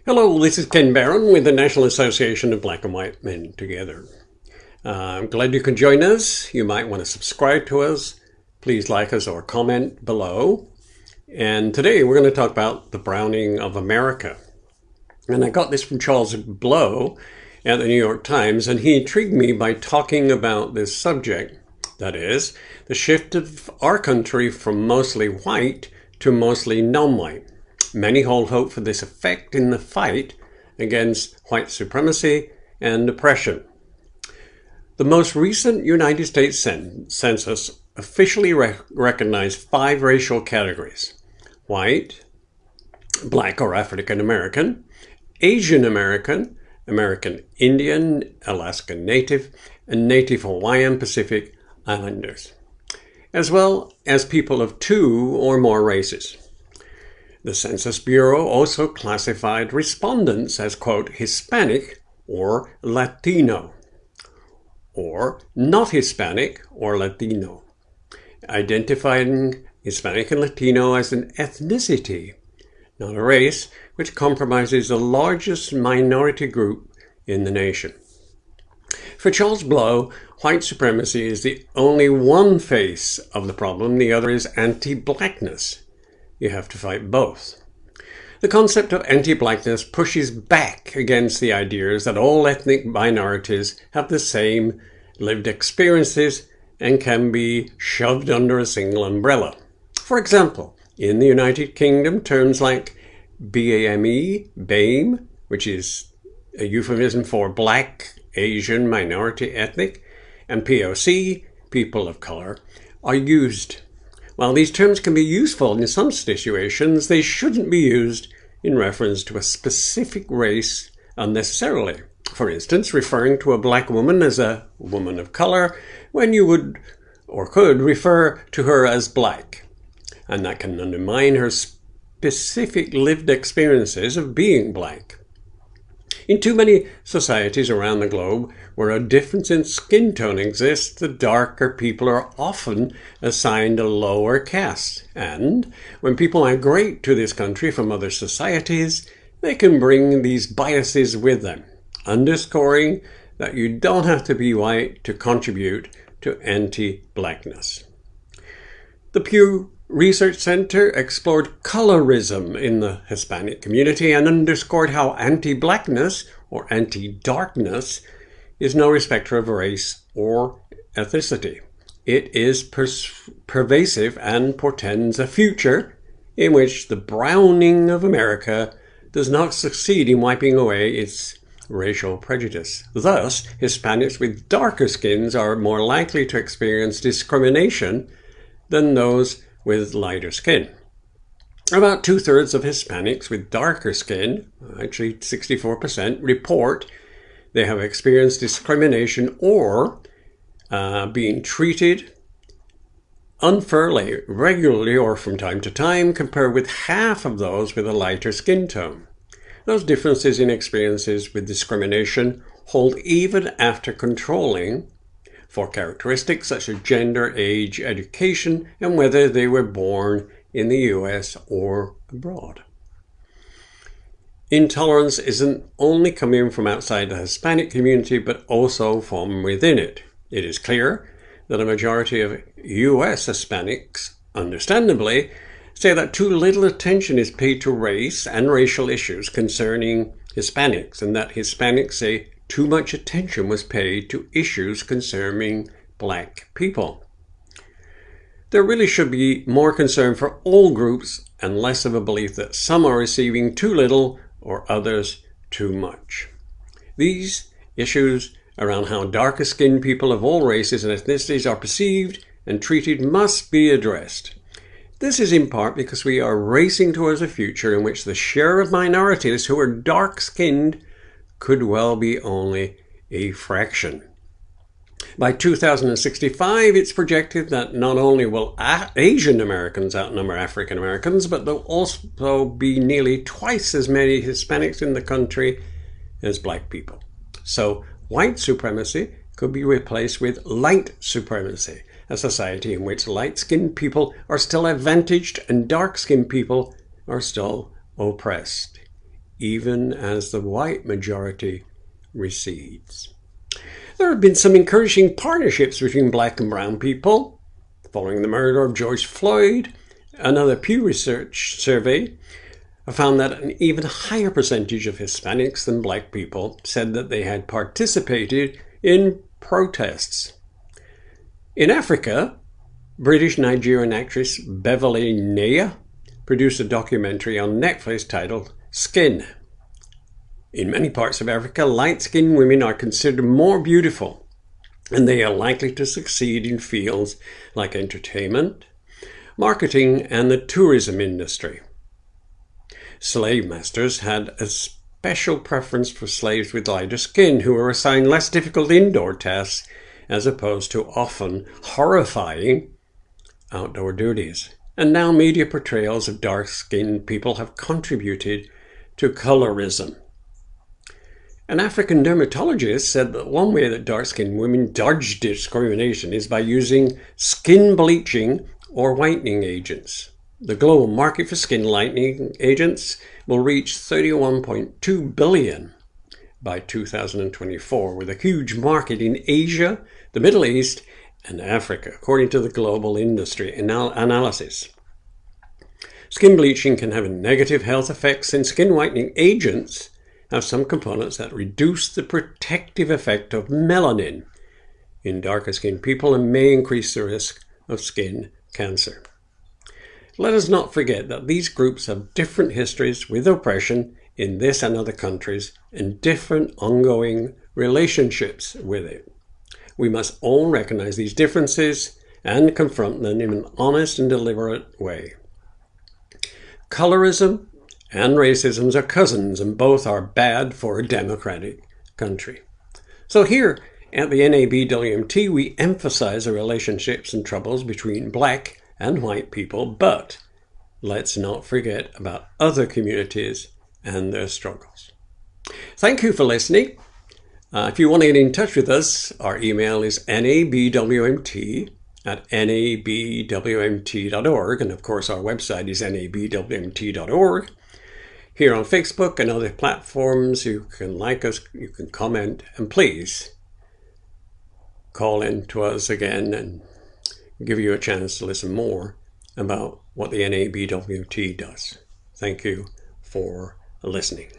Hello, this is Ken Barron with the National Association of Black and White Men Together. I'm glad you can join us. You might want to subscribe to us. Please like us or comment below. And today we're going to talk about the browning of America. And I got this from Charles Blow at the New York Times, and he intrigued me by talking about this subject. That is, the shift of our country from mostly white to mostly non-white. Many hold hope for this effect in the fight against white supremacy and oppression. The most recent United States Census officially recognized 5 racial categories: white, black or African American, Asian American, American Indian, Alaska Native, and Native Hawaiian Pacific Islanders, as well as people of 2 or more races. The Census Bureau also classified respondents as, quote, Hispanic or Latino, or not Hispanic or Latino, identifying Hispanic and Latino as an ethnicity, not a race, which compromises the largest minority group in the nation. For Charles Blow, white supremacy is the only one face of the problem. The other is anti-blackness. You have to fight both. The concept of anti-blackness pushes back against the ideas that all ethnic minorities have the same lived experiences and can be shoved under a single umbrella. For example, in the United Kingdom, terms like BAME, which is a euphemism for Black, Asian, Minority, Ethnic, and POC, People of Color, are used. While these terms can be useful in some situations, they shouldn't be used in reference to a specific race unnecessarily. For instance, referring to a black woman as a woman of color when you would or could refer to her as black. And that can undermine her specific lived experiences of being black. In too many societies around the globe where a difference in skin tone exists, the darker people are often assigned a lower caste. And when people migrate to this country from other societies, they can bring these biases with them, underscoring that you don't have to be white to contribute to anti-blackness. The Pew Research Center explored colorism in the Hispanic community and underscored how anti-blackness or anti-darkness is no respecter of race or ethnicity. It is pervasive and portends a future in which the browning of America does not succeed in wiping away its racial prejudice. Thus, Hispanics with darker skins are more likely to experience discrimination than those with lighter skin. About 2/3 of Hispanics with darker skin, actually 64%, report they have experienced discrimination or being treated unfairly, regularly or from time to time, compared with half of those with a lighter skin tone. Those differences in experiences with discrimination hold even after controlling for characteristics such as gender, age, education, and whether they were born in the US or abroad. Intolerance isn't only coming from outside the Hispanic community, but also from within it. It is clear that a majority of US Hispanics, understandably, say that too little attention is paid to race and racial issues concerning Hispanics, and that Hispanics say too much attention was paid to issues concerning black people. There really should be more concern for all groups and less of a belief that some are receiving too little or others too much. These issues around how darker skinned people of all races and ethnicities are perceived and treated must be addressed. This is in part because we are racing towards a future in which the share of minorities who are dark-skinned could well be only a fraction. By 2065, it's projected that not only will Asian Americans outnumber African Americans, but there'll also be nearly twice as many Hispanics in the country as black people. So white supremacy could be replaced with light supremacy, a society in which light-skinned people are still advantaged and dark-skinned people are still oppressed. even as the white majority recedes. There have been some encouraging partnerships between black and brown people. Following the murder of George Floyd, another Pew Research survey found that an even higher percentage of Hispanics than black people said that they had participated in protests. In Africa, British-Nigerian actress Beverly Naya produced a documentary on Netflix titled Skin. In many parts of Africa, light-skinned women are considered more beautiful, and they are likely to succeed in fields like entertainment, marketing, and the tourism industry. Slave masters had a special preference for slaves with lighter skin who were assigned less difficult indoor tasks as opposed to often horrifying outdoor duties. And now media portrayals of dark-skinned people have contributed to colorism. An African dermatologist said that one way that dark-skinned women dodge discrimination is by using skin bleaching or whitening agents. The global market for skin lightening agents will reach $31.2 billion by 2024, with a huge market in Asia, the Middle East, and Africa, according to the global industry analysis. Skin bleaching can have negative health effects, and skin whitening agents have some components that reduce the protective effect of melanin in darker skinned people and may increase the risk of skin cancer. Let us not forget that these groups have different histories with oppression in this and other countries and different ongoing relationships with it. We must all recognize these differences and confront them in an honest and deliberate way. Colorism and racism are cousins, and both are bad for a democratic country. So here at the NABWMT, we emphasize the relationships and troubles between black and white people, but let's not forget about other communities and their struggles. Thank you for listening. If you want to get in touch with us, our email is nabwmt@nabwmt.org, and of course our website is nabwmt.org. Here on Facebook and other platforms, you can like us, you can comment, and please call in to us again and give you a chance to listen more about what the NABWMT does. Thank you for listening.